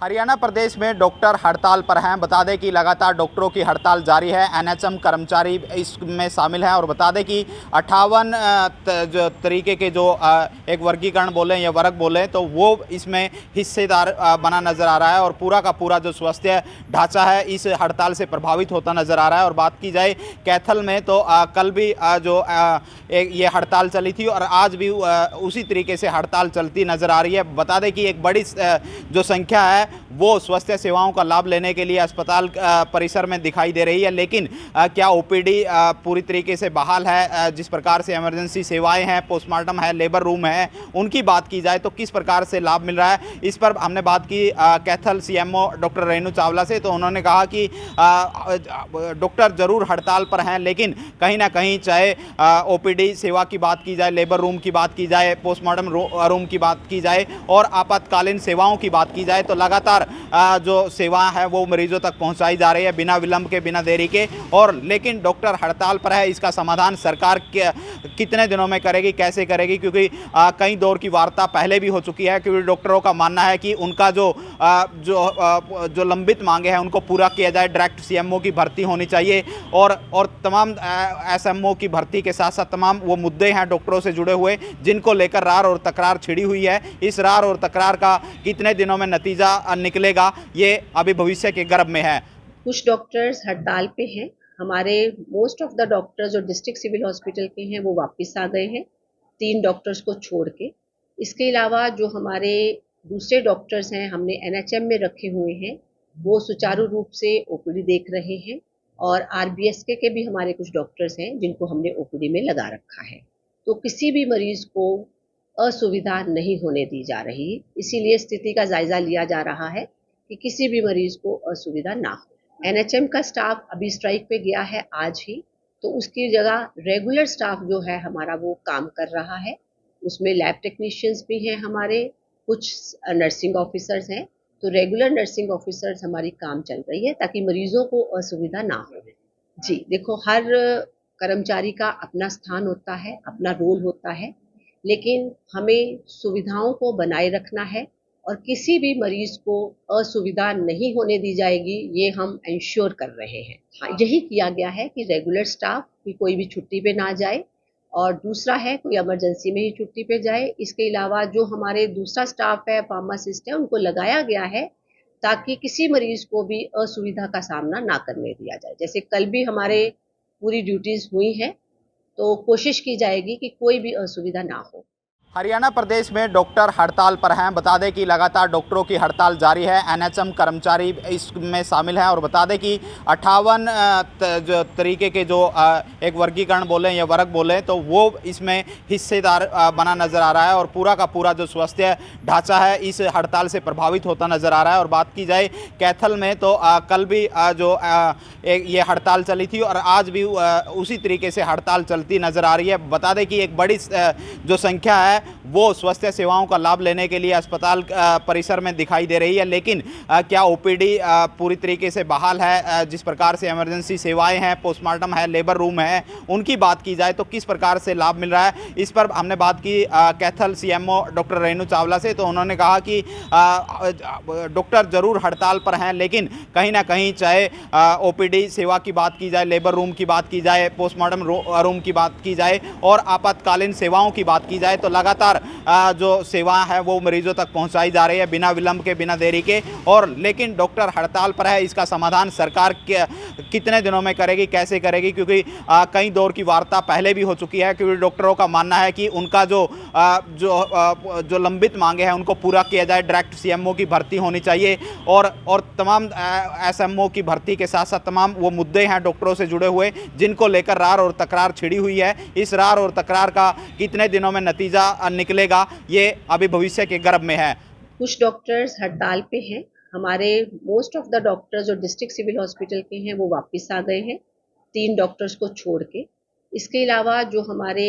हरियाणा प्रदेश में डॉक्टर हड़ताल पर हैं। बता दें कि लगातार डॉक्टरों की हड़ताल जारी है। एनएचएम कर्मचारी इसमें शामिल हैं और बता दें कि 58 जो तरीके के जो एक वर्गीकरण बोलें या वर्ग बोलें तो वो इसमें हिस्सेदार बना नज़र आ रहा है और पूरा का पूरा जो स्वास्थ्य ढांचा है इस हड़ताल से प्रभावित होता नज़र आ रहा है। और बात की जाए कैथल में तो कल भी ये हड़ताल चली थी और आज भी उसी तरीके से हड़ताल चलती नज़र आ रही है। बता दें कि एक बड़ी जो संख्या है वो स्वास्थ्य सेवाओं का लाभ लेने के लिए अस्पताल परिसर में दिखाई दे रही है, लेकिन क्या ओपीडी पूरी तरीके से बहाल है? जिस प्रकार से इमरजेंसी सेवाएं हैं, पोस्टमार्टम है, लेबर रूम है, उनकी बात की जाए तो किस प्रकार से लाभ मिल रहा है, इस पर हमने बात की कैथल सीएमओ डॉक्टर रेणु चावला से। तो उन्होंने कहा कि डॉक्टर जरूर हड़ताल पर हैं, लेकिन कहीं ना कहीं चाहे ओपीडी सेवा की बात की जाए, लेबर रूम की बात की जाए, पोस्टमार्टम रूम की बात की जाए और आपातकालीन सेवाओं की बात की जाए तो लगातार जो सेवा है वो मरीजों तक पहुंचाई जा रही है बिना विलंब के, बिना देरी के। और लेकिन डॉक्टर हड़ताल पर है, इसका समाधान सरकार कितने दिनों में करेगी, कैसे करेगी? क्योंकि कई दौर की वार्ता पहले भी हो चुकी है, क्योंकि डॉक्टरों का मानना है कि उनका जो लंबित मांगे हैं उनको पूरा किया जाए। डायरेक्ट सीएमओ की भर्ती होनी चाहिए और तमाम एसएमओ की भर्ती के साथ साथ तमाम वो मुद्दे हैं डॉक्टरों से जुड़े हुए जिनको लेकर रार और तकरार छिड़ी हुई है। इस रार और तकरार का कितने दिनों में नतीजा निकलेगा, ये अभी भविष्य के गर्भ में है। कुछ डॉक्टर्स हड़ताल पे हैं। हमारे मोस्ट ऑफ द डॉक्टर्स जो डिस्ट्रिक्ट सिविल हॉस्पिटल के हैं वो वापस आ गए हैं, 3 डॉक्टर्स को छोड़ के। इसके अलावा जो हमारे दूसरे डॉक्टर्स हैं हमने एनएचएम में रखे हुए हैं, वो सुचारू रूप से ओपीडी देख रहे हैं। और आरबीएसके के भी हमारे कुछ डॉक्टर्स हैं जिनको हमने ओपीडी में लगा रखा है। तो किसी भी मरीज को असुविधा नहीं होने दी जा रही, इसीलिए स्थिति का जायजा लिया जा रहा है कि किसी भी मरीज को असुविधा ना हो। एनएचएम का स्टाफ अभी स्ट्राइक पे गया है आज ही, तो उसकी जगह रेगुलर स्टाफ जो है हमारा वो काम कर रहा है। उसमें लैब टेक्नीशियंस भी हैं हमारे, कुछ नर्सिंग ऑफिसर्स हैं। तो रेगुलर नर्सिंग ऑफिसर्स हमारी काम चल रही है ताकि मरीजों को असुविधा ना हो। जी देखो, हर कर्मचारी का अपना स्थान होता है, अपना रोल होता है, लेकिन हमें सुविधाओं को बनाए रखना है और किसी भी मरीज को असुविधा नहीं होने दी जाएगी, ये हम इंश्योर कर रहे हैं। हाँ, यही किया गया है कि रेगुलर स्टाफ की कोई भी छुट्टी पे ना जाए और दूसरा है कोई इमरजेंसी में ही छुट्टी पे जाए। इसके अलावा जो हमारे दूसरा स्टाफ है, फार्मासिस्ट है, उनको लगाया गया है ताकि किसी मरीज को भी असुविधा का सामना ना करने दिया जाए। जैसे कल भी हमारे पूरी ड्यूटीज हुई हैं, तो कोशिश की जाएगी कि कोई भी असुविधा ना हो। हरियाणा प्रदेश में डॉक्टर हड़ताल पर हैं। बता दें कि लगातार डॉक्टरों की हड़ताल जारी है। एनएचएम कर्मचारी इसमें शामिल हैं और बता दें कि 58 जो तरीके के जो एक वर्गीकरण बोलें या वर्ग बोलें तो वो इसमें हिस्सेदार बना नज़र आ रहा है और पूरा का पूरा जो स्वास्थ्य ढांचा है इस हड़ताल से प्रभावित होता नज़र आ रहा है। और बात की जाए कैथल में तो कल भी ये हड़ताल चली थी और आज भी उसी तरीके से हड़ताल चलती नज़र आ रही है। बता दें कि एक बड़ी जो संख्या है वो स्वास्थ्य सेवाओं का लाभ लेने के लिए अस्पताल परिसर में दिखाई दे रही है, लेकिन क्या ओपीडी पूरी तरीके से बहाल है? जिस प्रकार से इमरजेंसी सेवाएं हैं, पोस्टमार्टम है, लेबर रूम है, उनकी बात की जाए तो किस प्रकार से लाभ मिल रहा है, इस पर हमने बात की कैथल सीएमओ डॉक्टर रेणु चावला से। तो उन्होंने कहा कि डॉक्टर जरूर हड़ताल पर हैं, लेकिन कहीं ना कहीं चाहे ओपीडी सेवा की बात की जाए, लेबर रूम की बात की जाए, पोस्टमार्टम रूम की बात की जाए और आपातकालीन सेवाओं की बात की जाए तो लगातार जो सेवा है वो मरीजों तक पहुंचाई जा रही है बिना विलंब के, बिना देरी के। और लेकिन डॉक्टर हड़ताल पर है, इसका समाधान सरकार कितने दिनों में करेगी, कैसे करेगी? क्योंकि कई दौर की वार्ता पहले भी हो चुकी है, क्योंकि डॉक्टरों का मानना है कि उनका जो लंबित मांगे हैं उनको पूरा किया जाए। डायरेक्ट सीएमओ की भर्ती होनी चाहिए और तमाम एसएमओ की भर्ती के साथ साथ तमाम वो मुद्दे हैं डॉक्टरों से जुड़े हुए जिनको लेकर रार और तकरार छिड़ी हुई है। इस रार और तकरार का कितने दिनों में नतीजा निकलेगा, ये अभी भविष्य के गर्भ में है। कुछ डॉक्टर्स हड़ताल पे हैं। हमारे मोस्ट ऑफ द डॉक्टर्स जो डिस्ट्रिक्ट सिविल हॉस्पिटल के हैं वो वापस आ गए हैं, 3 डॉक्टर्स को छोड़ के। इसके अलावा जो हमारे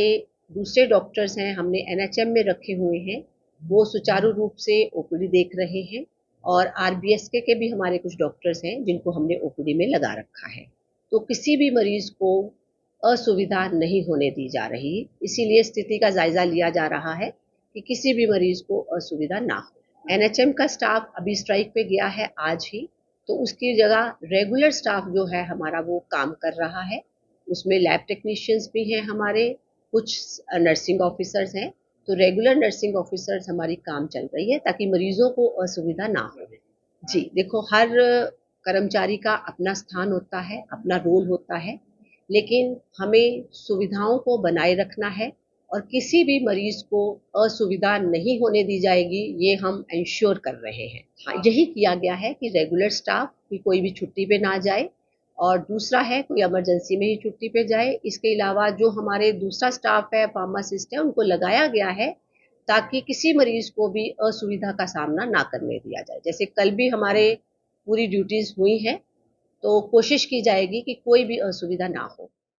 दूसरे डॉक्टर्स हैं हमने एनएचएम में रखे हुए हैं, वो सुचारू रूप से ओपीडी देख रहे हैं। और आरबीएसके के भी हमारे कुछ डॉक्टर्स हैं जिनको हमने ओपीडी में लगा रखा है। तो किसी भी मरीज को असुविधा नहीं होने दी जा रही, इसीलिए स्थिति का जायजा लिया जा रहा है कि किसी भी मरीज को असुविधा ना हो। एनएचएम का स्टाफ अभी स्ट्राइक पे गया है आज ही, तो उसकी जगह रेगुलर स्टाफ जो है हमारा वो काम कर रहा है। उसमें लैब टेक्नीशियंस भी हैं हमारे, कुछ नर्सिंग ऑफिसर्स हैं, तो रेगुलर नर्सिंग ऑफिसर्स हमारी काम चल रही है ताकि मरीजों को असुविधा ना हो। जी देखो, हर कर्मचारी का अपना स्थान होता है, अपना रोल होता है, लेकिन हमें सुविधाओं को बनाए रखना है और किसी भी मरीज को असुविधा नहीं होने दी जाएगी, ये हम इंश्योर कर रहे हैं। हाँ, यही किया गया है कि रेगुलर स्टाफ की कोई भी छुट्टी पे ना जाए और दूसरा है कोई इमरजेंसी में ही छुट्टी पे जाए। इसके अलावा जो हमारे दूसरा स्टाफ है, फार्मासिस्ट है, उनको लगाया गया है ताकि किसी मरीज को भी असुविधा का सामना ना करने दिया जाए। जैसे कल भी हमारे पूरी ड्यूटीज हुई हैं, तो कोशिश की जाएगी कि कोई भी असुविधा ना हो।